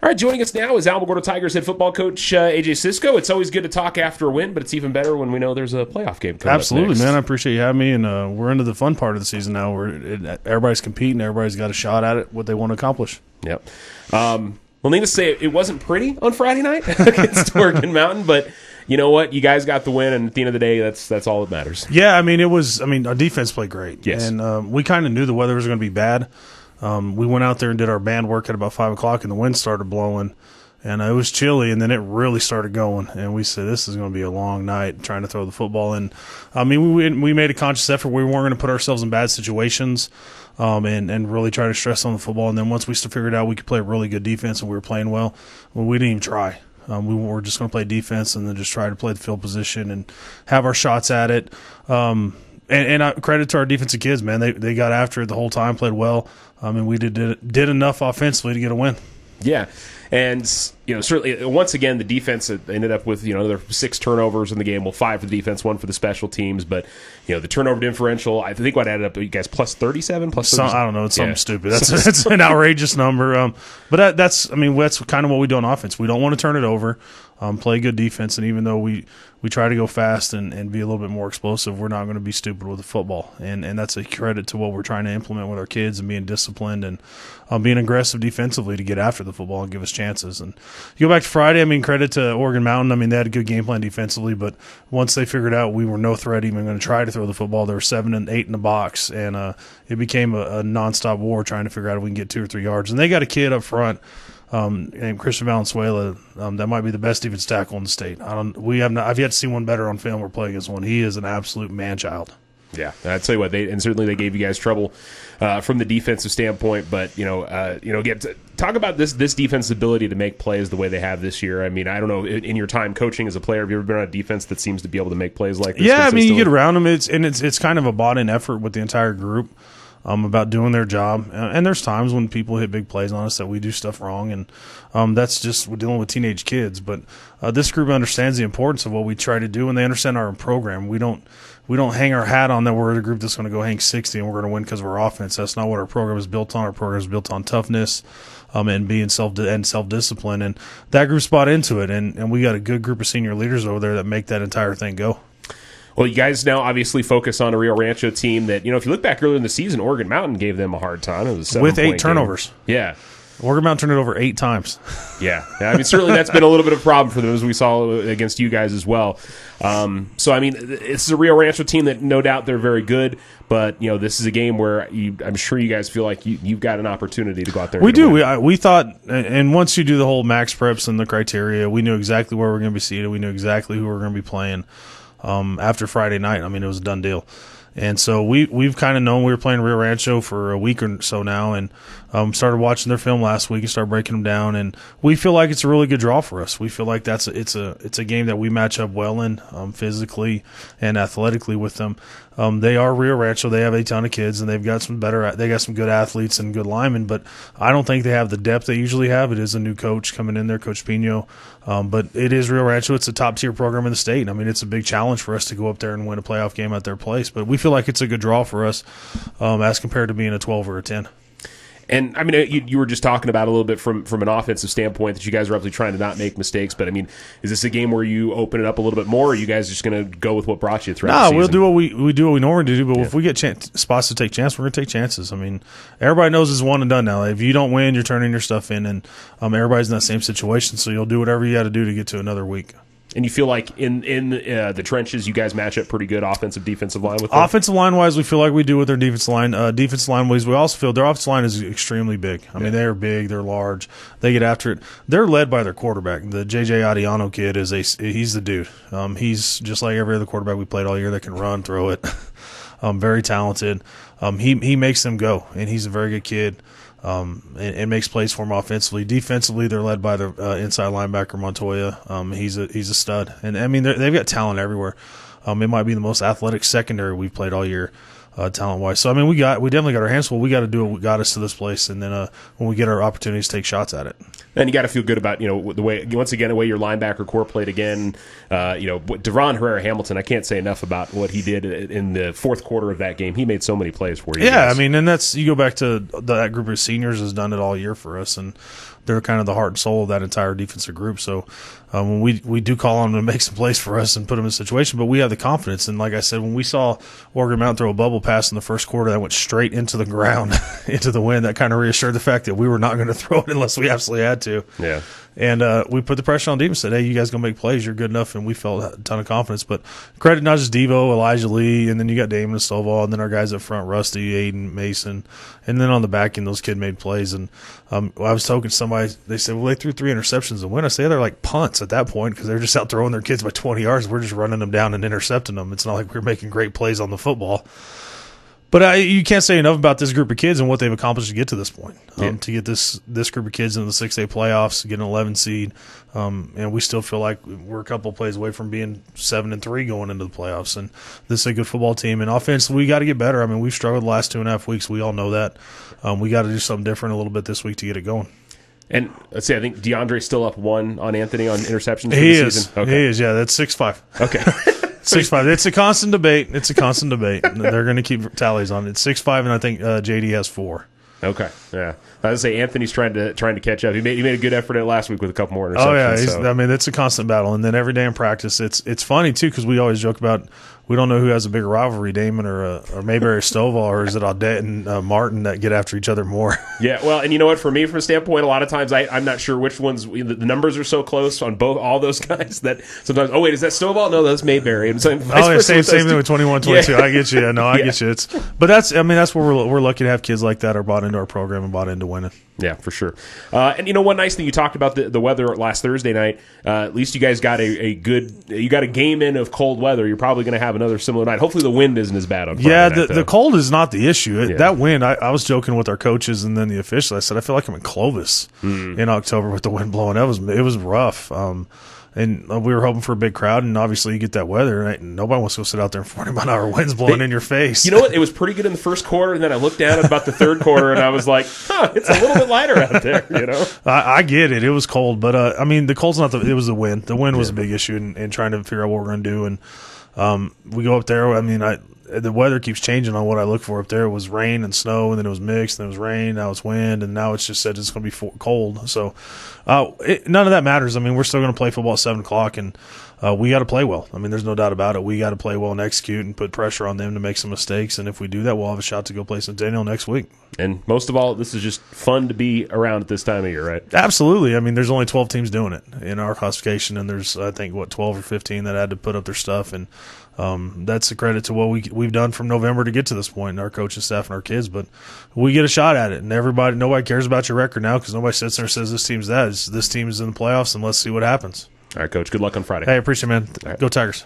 All right, joining us now is Alamogordo Tigers head football coach AJ Cisco. It's always good to talk after a win, but it's even better when we know there's a playoff game coming Absolutely, up next. man. I appreciate you having me, and we're into the fun part of the season now where everybody's competing, everybody's got a shot at it, what they want to accomplish. Yep. Well, needless to say, it wasn't pretty on Friday night against Oregon Mountain, but you know what? You guys got the win, and at the end of the day, that's all that matters. Yeah, our defense played great. Yes. And we kind of knew the weather was going to be bad. We went out there and did our band work at about 5 o'clock, and the wind started blowing. And it was chilly, and then it really started going. And we said, this is going to be a long night trying to throw the football. And, we made a conscious effort. We weren't going to put ourselves in bad situations and really try to stress on the football. And then once we figured out we could play a really good defense and we were playing well, we didn't even try. We were just going to play defense and then just try to play the field position and have our shots at it. And credit to our defensive kids, man. They got after it the whole time, played well. We did enough offensively to get a win. Yeah. And, certainly, once again, the defense ended up with, another 6 turnovers in the game. Well, 5 for the defense, 1 for the special teams. But, the turnover differential, I think what added up, you guys plus 37? Plus 37? I don't know. It's something stupid. That's an outrageous number. But that's kind of what we do on offense. We don't want to turn it over, play good defense. And even though we try to go fast and be a little bit more explosive, we're not going to be stupid with the football. And that's a credit to what we're trying to implement with our kids and being disciplined and being aggressive defensively to get after the football and give us chances. And you go back to Friday, credit to Oregon Mountain. They had a good game plan defensively, but once they figured out we were no threat even going to try to throw the football, there were 7 and 8 in the box, and it became a nonstop war trying to figure out if we can get 2 or 3 yards. And they got a kid up front named Christian Valenzuela that might be the best defense tackle in the state. I've yet to see one better on film or play against one. He is an absolute man-child. Yeah, I tell you what, certainly they gave you guys trouble from the defensive standpoint. But talk about this defense's ability to make plays the way they have this year. I don't know, in your time coaching as a player, have you ever been on a defense that seems to be able to make plays like this? Yeah, you get around them. It's kind of a bought-in effort with the entire group about doing their job. And there's times when people hit big plays on us that we do stuff wrong, and that's just we're dealing with teenage kids. But this group understands the importance of what we try to do, and they understand our program. We don't hang our hat on that we're a group that's going to go hang 60 and we're going to win because of our offense. That's not what our program is built on. Our program is built on toughness and being self-discipline. And that group's bought into it, and we got a good group of senior leaders over there that make that entire thing go. Well, you guys now obviously focus on a Rio Rancho team that, if you look back earlier in the season, Oregon Mountain gave them a hard time. It was with 8 turnovers. Game. Yeah. Oregon Mountain turned it over 8 times. Yeah. Certainly that's been a little bit of a problem for them, as we saw against you guys as well. This is a Rio Rancho team that no doubt they're very good, but, this is a game where I'm sure you guys feel like you've got an opportunity to go out there. We do. We thought, and once you do the whole max preps and the criteria, we knew exactly where we're going to be seated. We knew exactly who we're going to be playing. After Friday night, it was a done deal. And so we've kind of known we were playing Rio Rancho for a week or so now, and started watching their film last week and started breaking them down. And we feel like it's a really good draw for us. We feel like it's a game that we match up well in physically and athletically with them. They are Rio Rancho. They have a ton of kids, and they got some good athletes and good linemen, but I don't think they have the depth they usually have. It is a new coach coming in there, Coach Pino. But it is Rio Rancho. It's a top-tier program in the state. It's a big challenge for us to go up there and win a playoff game at their place. But we feel like it's a good draw for us as compared to being a 12 or a 10. And, you were just talking about a little bit from an offensive standpoint that you guys are obviously trying to not make mistakes. But, is this a game where you open it up a little bit more, or are you guys just going to go with what brought you throughout the season? We'll do what we do what we normally do. But if we get spots to take chances, we're going to take chances. Everybody knows it's one and done now. If you don't win, you're turning your stuff in. And everybody's in that same situation, so you'll do whatever you got to do to get to another week. And you feel like in the trenches, you guys match up pretty good defensive line with them? Offensive line-wise, we feel like we do with their defensive line. Defensive line-wise, we also feel their offensive line is extremely big. They're big, they're large, they get after it. They're led by their quarterback. The J.J. Adiano kid, he's the dude. He's just like every other quarterback we played all year that can run, throw it. Very talented. He makes them go, and he's a very good kid. And makes plays for them offensively. Defensively, they're led by their inside linebacker Montoya. He's a stud, and they've got talent everywhere. It might be the most athletic secondary we've played all year, talent wise. So we definitely got our hands full. We got to do what got us to this place, and then when we get our opportunities, take shots at it. And you got to feel good about the way your linebacker core played again. Devon Herrera Hamilton. I can't say enough about what he did in the fourth quarter of that game. He made so many plays for you. Yeah, guys. And that's you go back to that group of seniors has done it all year for us, and they're kind of the heart and soul of that entire defensive group. So when we do call on them to make some plays for us and put them in a situation, but we have the confidence. And like I said, when we saw Oregon Mountain throw a bubble pass in the first quarter that went straight into the ground, into the wind, that kind of reassured the fact that we were not going to throw it unless we absolutely had to. Yeah. And we put the pressure on defense, said, hey, you guys going to make plays. You're good enough. And we felt a ton of confidence. But credit not just Devo, Elijah Lee, and then you got Damon and Stovall, and then our guys up front, Rusty, Aiden, Mason. And then on the back end, those kids made plays. And I was talking to somebody. They said, well, they threw 3 interceptions to win. I say they're like punts at that point because they're just out throwing their kids by 20 yards. We're just running them down and intercepting them. It's not like we're making great plays on the football. But you can't say enough about this group of kids and what they've accomplished to get to this point. To get this group of kids into the 6A playoffs, get an 11 seed, and we still feel like we're a couple plays away from being 7-3 going into the playoffs. And this is a good football team. And offense, we got to get better. I mean, we've struggled the last 2.5 weeks. We all know that. We got to do something different a little bit this week to get it going. And let's see, I think DeAndre's still up 1 on Anthony on interceptions for he the is. season. Okay. He is, yeah. That's 6-5. Okay. 6-5. It's a constant debate. They're going to keep tallies on it. It's 6-5, and I think JD has 4. Okay, yeah. I was say Anthony's trying to catch up. He made a good effort at last week with a couple more interceptions. Oh yeah, so. I mean it's a constant battle, and then every day in practice, it's funny too because we always joke about we don't know who has a bigger rivalry, Damon or Mayberry or Stovall, or is it Audette and Martin that get after each other more? Yeah, well, and you know what? For me, from a standpoint, a lot of times I'm not sure which ones. The numbers are so close on all those guys that sometimes. Oh wait, is that Stovall? No, that's Mayberry. And so same thing with 21, 22. Yeah. I get you. I get you. But that's where we're lucky to have kids like that are bought into our program and bought into winning. Yeah, for sure. And one nice thing you talked about the weather last Thursday night. At least you guys got a game in of cold weather. You're probably going to have another similar night. Hopefully the wind isn't as bad on Friday night, the cold is not the issue. That wind, I was joking with our coaches and then the officials. I said I feel like I'm in Clovis in October with the wind blowing. It was rough. And we were hoping for a big crowd, and obviously you get that weather, right? And nobody wants to go sit out there in 40-mile-an-hour winds blowing in your face. You know what? It was pretty good in the first quarter, and then I looked down at about the third quarter, and I was like, it's a little bit lighter out there, you know? I get it. It was cold, but, the cold's not it was the wind. The wind was a big issue in trying to figure out what we're going to do. And we go up there. The weather keeps changing on what I look for up there. It was rain and snow, and then it was mixed, and it was rain, now it's wind, and now it's just said it's going to be cold. So none of that matters. We're still going to play football at 7 o'clock, and we got to play well. There's no doubt about it. We got to play well and execute and put pressure on them to make some mistakes, and if we do that, we'll have a shot to go play Centennial next week. And most of all, this is just fun to be around at this time of year, right? Absolutely. There's only 12 teams doing it in our classification, and there's, I think, 12 or 15 that had to put up their stuff, and that's a credit to what we've done from November to get to this point, and our coaching staff and our kids. But we get a shot at it, and nobody cares about your record now because nobody sits there and says this team's that. This team is in the playoffs, and let's see what happens. All right, Coach. Good luck on Friday. Hey, I appreciate it, man. Right. Go Tigers.